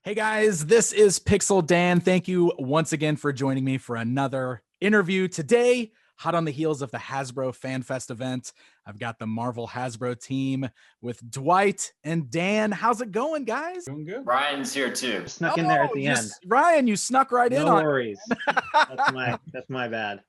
Hey guys, this is Pixel Dan. Thank you once again for joining me for another interview today. Hot on the heels of the Hasbro Fan Fest event, I've got the Marvel Hasbro team with Dwight and Dan. How's it going, guys? Doing good. Ryan's here too. Snuck in there at the end. Ryan, you snuck right in. No worries. That's my bad.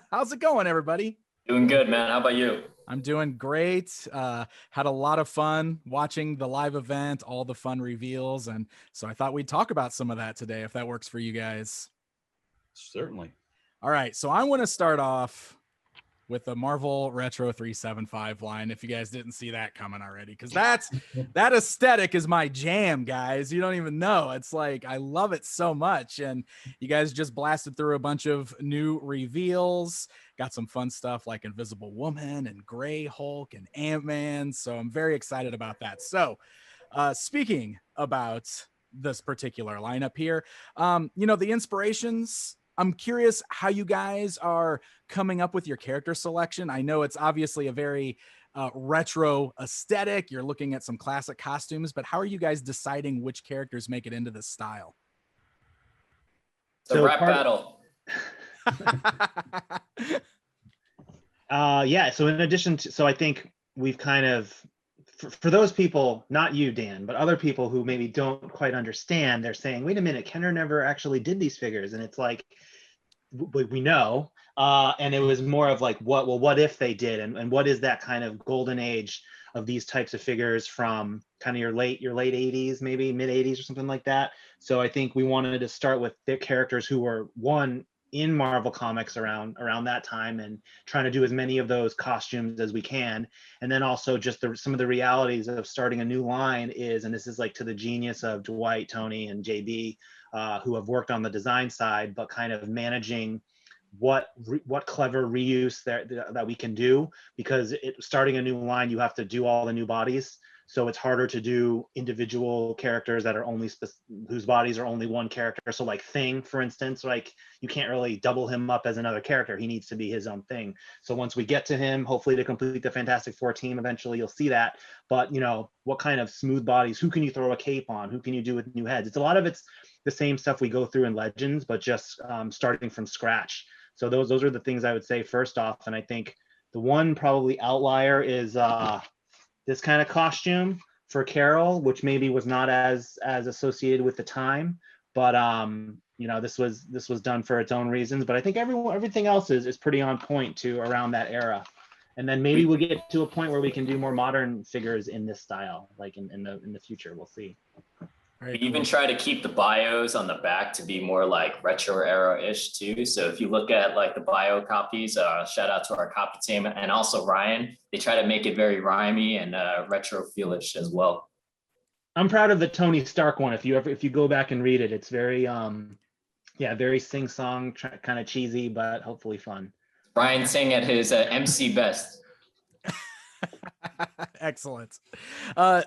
How's it going, everybody? Doing good, man. How about you? I'm doing great. Had a lot of fun watching the live event, all the fun reveals. And so I thought we'd talk about some of that today, if that works for you guys. Certainly. All right. So I want to start off with the Marvel Retro 375 line, if you guys didn't see that coming already, because that aesthetic is my jam, guys. You don't even know. It's like, I love it so much. And you guys just blasted through a bunch of new reveals, got some fun stuff like Invisible Woman and Gray Hulk and Ant-Man. So I'm very excited about that. So speaking about this particular lineup here, the inspirations, I'm curious how you guys are coming up with your character selection. I know it's obviously a very retro aesthetic. You're looking at some classic costumes, but how are you guys deciding which characters make it into this style? The rap battle. So in addition to, so I think we've kind of, for those people, not you, Dan, but other people who maybe don't quite understand, they're saying, wait a minute, Kenner never actually did these figures. And it's like, we know. And it was more of like, what if they did? And what is that kind of golden age of these types of figures from kind of your late 80s, maybe mid 80s or something like that. So I think we wanted to start with the characters who were in Marvel Comics around that time, and trying to do as many of those costumes as we can. And then also just some of the realities of starting a new line is, and this is like to the genius of Dwight, Tony, and JB, who have worked on the design side, but kind of managing what clever reuse that we can do, because starting a new line, you have to do all the new bodies. So it's harder to do individual characters that are whose bodies are only one character. So like Thing, for instance, like you can't really double him up as another character. He needs to be his own thing. So once we get to him, hopefully to complete the Fantastic Four team, eventually you'll see that. But what kind of smooth bodies, who can you throw a cape on? Who can you do with new heads? It's a lot of it's the same stuff we go through in Legends, but just starting from scratch. So those are the things I would say first off. And I think the one probably outlier is this kind of costume for Carol, which maybe was not as associated with the time, but this was done for its own reasons. But I think everything else is pretty on point to around that era. And then maybe we'll get to a point where we can do more modern figures in this style, like in the future. We'll see. We even try to keep the bios on the back to be more like retro era-ish too. So if you look at like the bio copies, shout out to our copy team and also Ryan, they try to make it very rhymey and retro feel-ish as well. I'm proud of the Tony Stark one. If you go back and read it, it's very very sing-song, kind of cheesy, but hopefully fun. Ryan sang at his MC best. Excellent.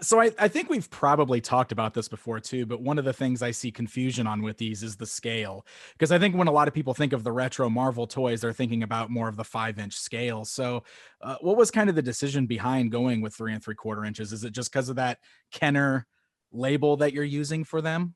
So I think we've probably talked about this before too, but one of the things I see confusion on with these is the scale. Because I think when a lot of people think of the retro Marvel toys, they're thinking about more of the 5-inch scale. So what was kind of the decision behind going with 3 3/4 inches? Is it just because of that Kenner label that you're using for them?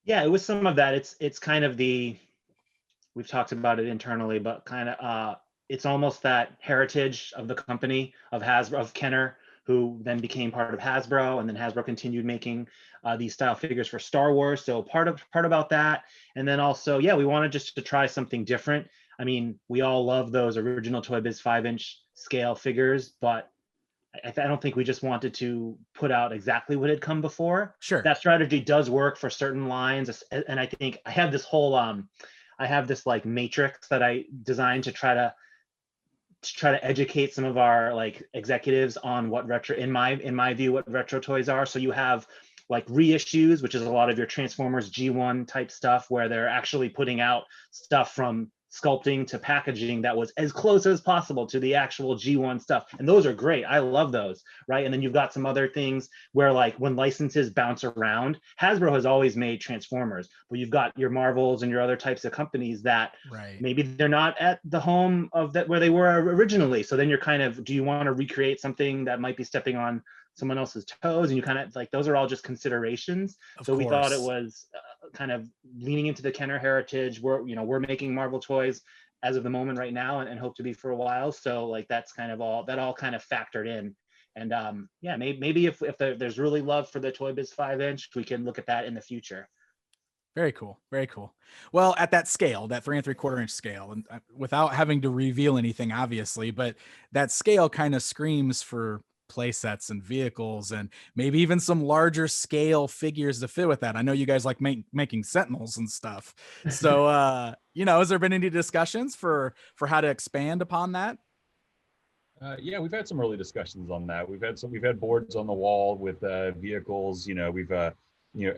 Yeah, it was some of that. It's kind of we've talked about it internally, but kind of it's almost that heritage of the company of Hasbro, of Kenner, who then became part of Hasbro, and then Hasbro continued making these style figures for Star Wars. So part about that, and then also, we wanted just to try something different. I mean, we all love those original Toy Biz 5-inch scale figures, but I don't think we just wanted to put out exactly what had come before. Sure, that strategy does work for certain lines, and I think I have this whole I have this like matrix that I designed to try to educate some of our like executives on what retro, in my view, what retro toys are. So you have like reissues, which is a lot of your Transformers G1 type stuff, where they're actually putting out stuff from sculpting to packaging that was as close as possible to the actual G1 stuff. And those are great. I love those, right? And then you've got some other things where, like, when licenses bounce around, Hasbro has always made Transformers, but you've got your Marvels and your other types of companies that maybe they're not at the home of that where they were originally. So then you're kind of, do you want to recreate something that might be stepping on someone else's toes? And you kind of like, those are all just considerations. So we thought it was kind of leaning into the Kenner heritage. We're making Marvel toys as of the moment right now, and hope to be for a while. So like, that's kind of all kind of factored in. And yeah, maybe if there's really love for the Toy Biz 5-inch, we can look at that in the future. Very cool. Very cool. Well, at that scale, that 3 3/4 inch scale, and without having to reveal anything, obviously, but that scale kind of screams for play sets and vehicles, and maybe even some larger scale figures to fit with that. I know you guys like making Sentinels and stuff. So, has there been any discussions for how to expand upon that? Yeah, we've had some early discussions on that. We've had boards on the wall with vehicles.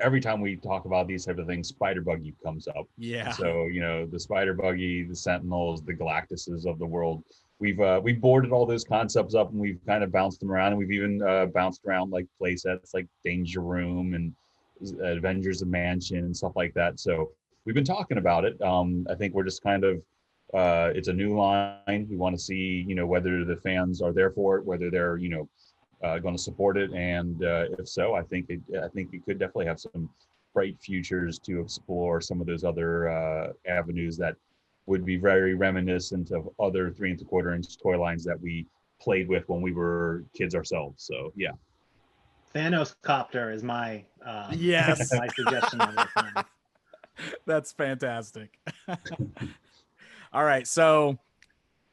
Every time we talk about these type of things, Spider Buggy comes up. Yeah. So, the Spider Buggy, the Sentinels, the Galactuses of the world. We've boarded all those concepts up, and we've kind of bounced them around, and we've even bounced around like play sets like Danger Room and Avengers of Mansion and stuff like that. So we've been talking about it. I think we're just kind of it's a new line. We want to see whether the fans are there for it, whether they're going to support it, and if so, I think it could definitely have some bright futures to explore some of those other avenues that would be very reminiscent of other 3 3/4 inch toy lines that we played with when we were kids ourselves. So yeah. Thanos Copter is my yes my suggestion on this one. That's fantastic. All right, so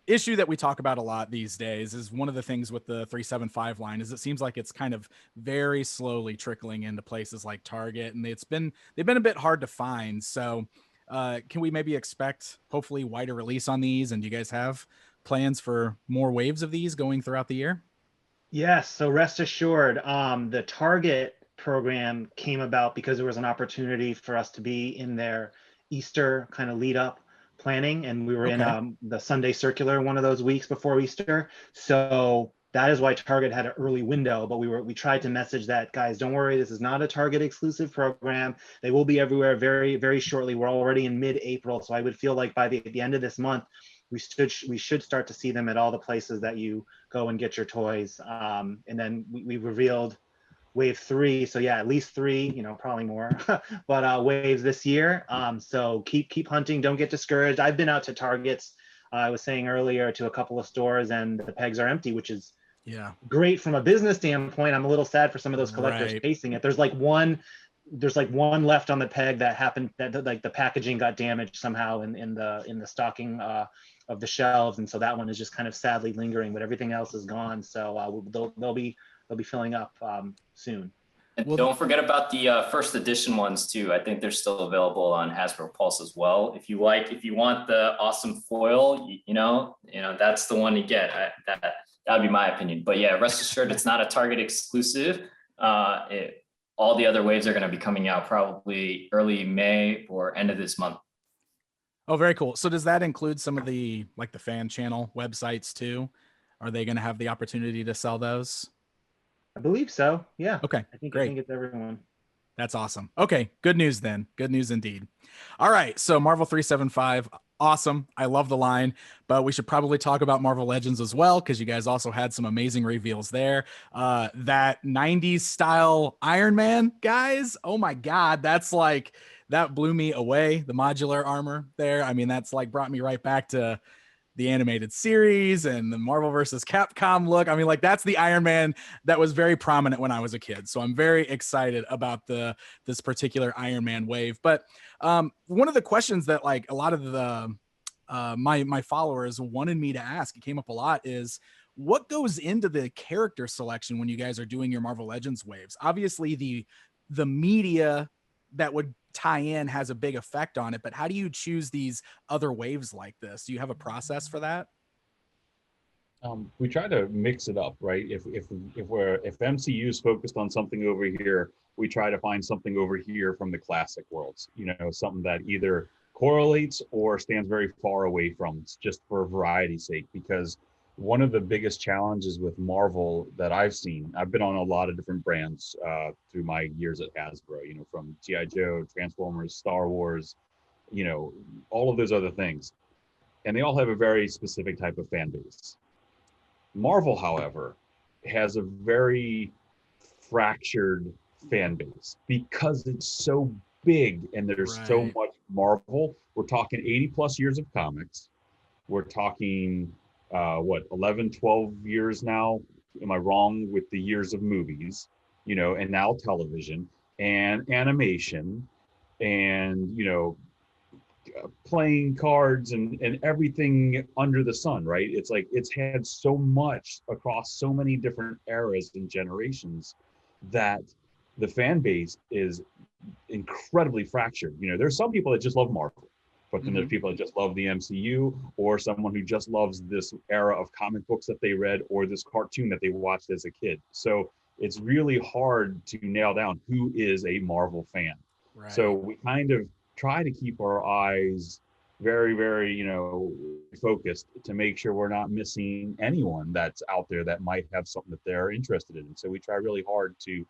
issue that we talk about a lot these days is one of the things with the 375 line is it seems like it's kind of very slowly trickling into places like Target, and they've been a bit hard to find. So can we maybe expect hopefully wider release on these? And do you guys have plans for more waves of these going throughout the year? Yes. So rest assured, the Target program came about because there was an opportunity for us to be in their Easter kind of lead up planning. And we were in the Sunday Circular one of those weeks before Easter. So that is why Target had an early window, but we tried to message that, guys, don't worry, this is not a Target exclusive program. They will be everywhere very, very shortly. We're already in mid-April, so I would feel like by the end of this month, we should start to see them at all the places that you go and get your toys. And then we revealed wave 3, so yeah, at least 3, probably more, but waves this year. So keep hunting, don't get discouraged. I've been out to Targets, I was saying earlier, to a couple of stores, and the pegs are empty, which is great from a business standpoint. I'm a little sad for some of those collectors chasing it. There's like one left on the peg that happened, that like the packaging got damaged somehow in the stocking of the shelves, and so that one is just kind of sadly lingering, but everything else is gone. So they'll be filling up soon. And don't forget about the first edition ones too. I think they're still available on Hasbro Pulse as well. If you want the awesome foil, that's the one to get. That would be my opinion. But yeah, rest assured, it's not a Target exclusive. All the other waves are going to be coming out probably early May or end of this month. Oh, very cool. So does that include some of the like the fan channel websites too? Are they going to have the opportunity to sell those? I believe so. Yeah. Okay. I think it's everyone. That's awesome. Okay. Good news then. Good news indeed. All right. So Marvel 375. Awesome. I love the line, but we should probably talk about Marvel Legends as well, because you guys also had some amazing reveals there. That 90s style Iron Man, guys. Oh my God. That blew me away. The modular armor there. I mean, that's like brought me right back to the animated series and the Marvel versus Capcom look. I mean, like that's the Iron Man that was very prominent when I was a kid. So I'm very excited about this particular Iron Man wave. But one of the questions that like a lot of the my followers wanted me to ask, it came up a lot, is what goes into the character selection when you guys are doing your Marvel Legends waves? Obviously the media that would tie in has a big effect on it, but how do you choose these other waves like this? Do you have a process for that? We try to mix it up, right? If MCU is focused on something over here, we try to find something over here from the classic worlds, something that either correlates or stands very far away from. It's just for variety's sake, because one of the biggest challenges with Marvel that I've seen, I've been on a lot of different brands through my years at Hasbro, you know, from G.I. Joe, Transformers, Star Wars, you know, all of those other things. And they all have a very specific type of fan base. Marvel, however, has a very fractured fan base because it's so big and there's so much Marvel. We're talking 80 plus years of comics. We're talking 11, 12 years now. Am I wrong with the years of movies, you know, and now television and animation and, you know, playing cards and everything under the sun, right? It's like it's had so much across so many different eras and generations that the fan base is incredibly fractured. You know, there's some people that just love Marvel, but then there's people that just love the MCU, or someone who just loves this era of comic books that they read or this cartoon that they watched as a kid. So it's really hard to nail down who is a Marvel fan. Right. So we kind of try to keep our eyes very, very, you know, focused to make sure we're not missing anyone that's out there that might have something that they're interested in. So we try really hard to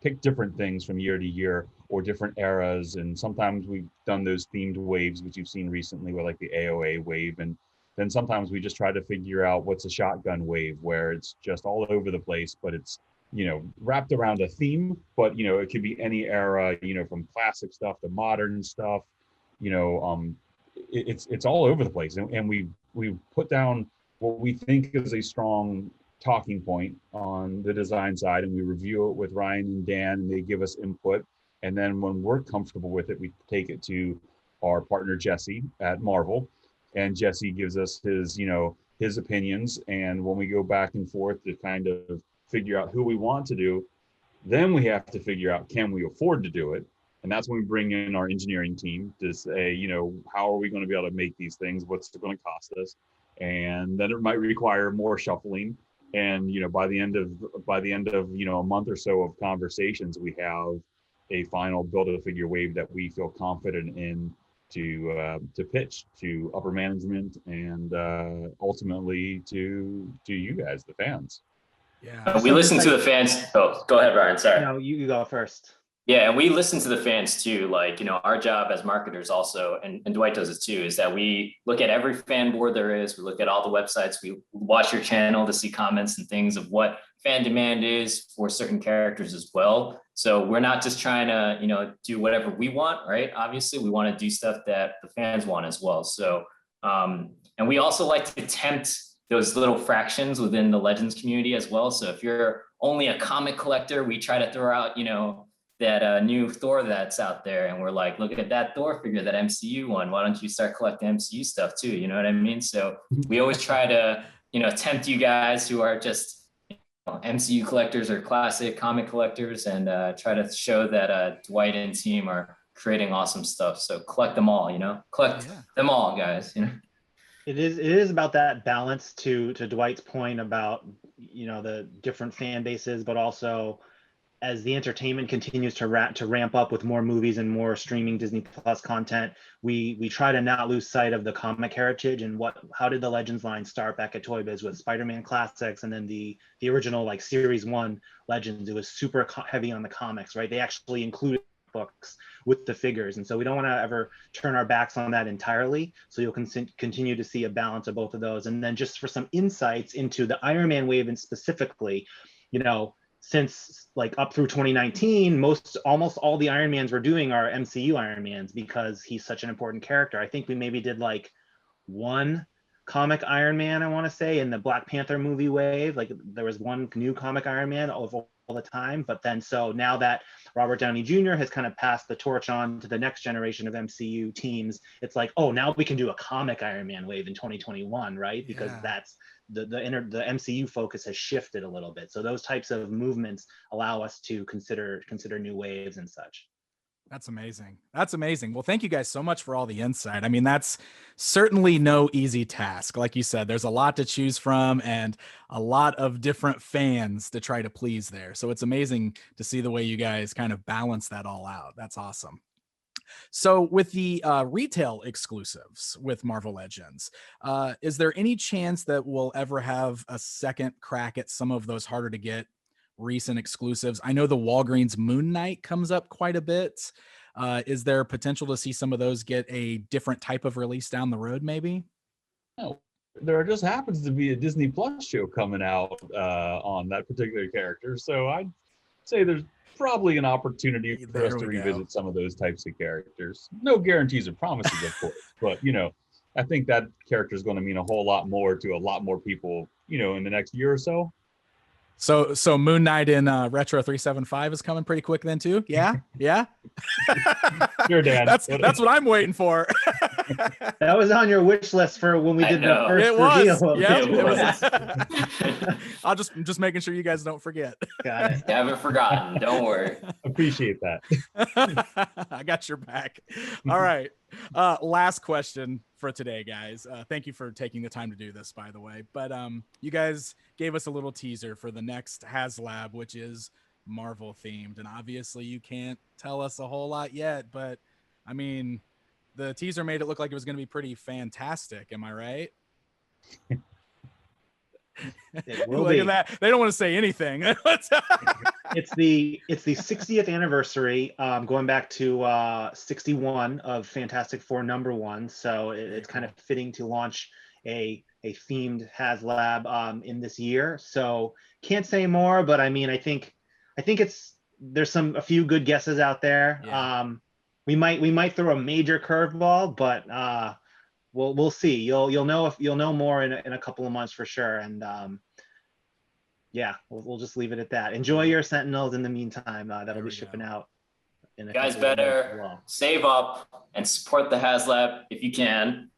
pick different things from year to year or different eras. And sometimes we've done those themed waves, which you've seen recently with like the AOA wave. And then sometimes we just try to figure out what's a shotgun wave, where it's just all over the place, but it's, you know, wrapped around a theme, but, you know, it could be any era, you know, from classic stuff to modern stuff, you know, it's all over the place. And we put down what we think is a strong talking point on the design side, and we review it with Ryan and Dan, and they give us input. And then when we're comfortable with it, we take it to our partner Jesse at Marvel, and Jesse gives us his, you know, his opinions. And when we go back and forth to kind of figure out who we want to do, then we have to figure out, can we afford to do it? And that's when we bring in our engineering team to say, you know, how are we going to be able to make these things? What's it going to cost us? And then it might require more shuffling. And, you know, by the end of, you know, a month or so of conversations, we have a final build-a-figure wave that we feel confident in to pitch to upper management and ultimately to you guys, the fans. Yeah, we listen to the fans. Oh, go ahead, Ryan. Sorry. No, you go first. Yeah, and we listen to the fans too. Like, you know, our job as marketers also, and Dwight does it too, is that we look at every fan board there is. We look at all the websites. We watch your channel to see comments and things of what fan demand is for certain characters as well. So we're not just trying to, you know, do whatever we want, right? Obviously, we want to do stuff that the fans want as well. So, and we also like to tempt those little fractions within the Legends community as well. So if you're only a comic collector, we try to throw out, you know, that new Thor that's out there, and we're like, look at that Thor figure, that MCU one. Why don't you start collecting MCU stuff too? You know what I mean? So we always try to, you know, tempt you guys who are just, you know, MCU collectors or classic comic collectors, and try to show that Dwight and team are creating awesome stuff. So collect them all, you know, collect them all, guys. You know. It is about that balance to Dwight's point about, you know, the different fan bases, but also as the entertainment continues to ramp up with more movies and more streaming Disney Plus content, we try to not lose sight of the comic heritage and how did the Legends line start back at Toy Biz with Spider-Man Classics, and then the original like Series 1 Legends. It was super heavy on the comics, right? They actually included books with the figures, and so we don't want to ever turn our backs on that entirely. So you'll continue to see a balance of both of those. And then just for some insights into the Iron Man wave, and specifically, you know, since like up through 2019, almost all the Iron Mans we're doing are MCU Iron Mans because he's such an important character. I think we maybe did like one comic Iron Man, I want to say, in the Black Panther movie wave. Like there was one new comic Iron Man of all the time. But then so now that Robert Downey Jr. has kind of passed the torch on to the next generation of MCU teams, it's like, oh, now we can do a comic Iron Man wave in 2021, right? Because that's the MCU focus has shifted a little bit. So those types of movements allow us to consider new waves and such. That's amazing. That's amazing. Well, thank you guys so much for all the insight. I mean, that's certainly no easy task. Like you said, there's a lot to choose from and a lot of different fans to try to please there. So it's amazing to see the way you guys kind of balance that all out. That's awesome. So with the retail exclusives with Marvel Legends, is there any chance that we'll ever have a second crack at some of those harder to get recent exclusives? I know the Walgreens Moon Knight comes up quite a bit. Is there potential to see some of those get a different type of release down the road, maybe? No, there just happens to be a Disney Plus show coming out on that particular character. So I'd say there's probably an opportunity for us to revisit some of those types of characters. No guarantees or promises, of course, but I think that character is going to mean a whole lot more to a lot more people, in the next year or so. So Moon Knight in Retro 375 is coming pretty quick then too. Yeah. Sure, Dan. That's what I'm waiting for. That was on your wish list for when we did the first reveal. It was. I'm just making sure you guys don't forget. Got it. You haven't forgotten. Don't worry. Appreciate that. I got your back. All right. Last question for today, guys. Thank you for taking the time to do this, by the way. But you guys gave us a little teaser for the next HasLab, which is Marvel themed. And obviously you can't tell us a whole lot yet, but I mean, the teaser made it look like it was going to be pretty fantastic. Am I right? It will Look be. at that. They don't want to say anything. It's the 60th anniversary, going back to 61 of Fantastic Four #1. So it's kind of fitting to launch a themed HasLab in this year. So can't say more, but I mean, I think there's a few good guesses out there. Yeah. We might throw a major curveball, but we'll see. You'll know more in a couple of months for sure. And yeah, we'll just leave it at that. Enjoy your Sentinels in the meantime. That'll be shipping out. Guys, better save up and support the HasLab if you can.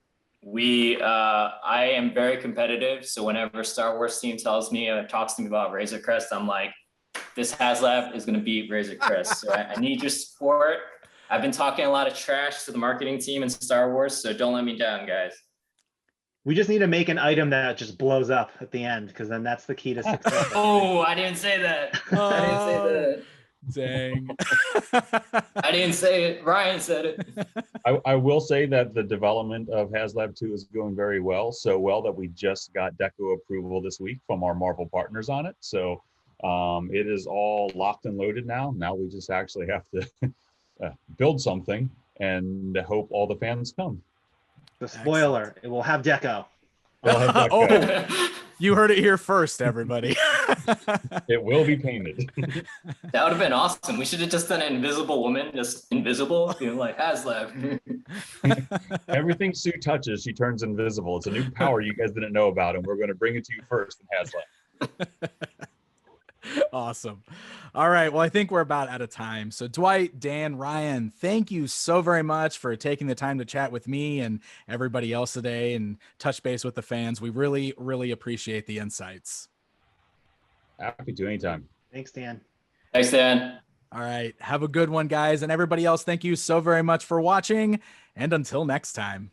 I am very competitive, so whenever Star Wars team tells me or talks to me about Razor Crest, I'm like, this HasLab is going to beat Razor Crest. So I need your support. I've been talking a lot of trash to the marketing team in Star Wars, so don't let me down, guys. We just need to make an item that just blows up at the end, because then that's the key to success. Oh, I didn't say that. I didn't say that. Dang. I didn't say it. Ryan said it. I will say that the development of HasLab 2 is going very well. So well that we just got Deco approval this week from our Marvel partners on it. So it is all locked and loaded now. Now we just actually have to build something and hope all the fans come. The spoiler, it will have Deco. Oh, you heard it here first, everybody. It will be painted. That would have been awesome. We should have just done an invisible woman, just invisible, like HasLab. Everything Sue touches, she turns invisible. It's a new power you guys didn't know about, and we're going to bring it to you first in HasLab. Awesome. All right. Well, I think we're about out of time. So Dwight, Dan, Ryan, thank you so very much for taking the time to chat with me and everybody else today and touch base with the fans. We really, really appreciate the insights. Happy to anytime. Thanks, Dan. Thanks, Dan. All right. Have a good one, guys. And everybody else, thank you so very much for watching. And until next time.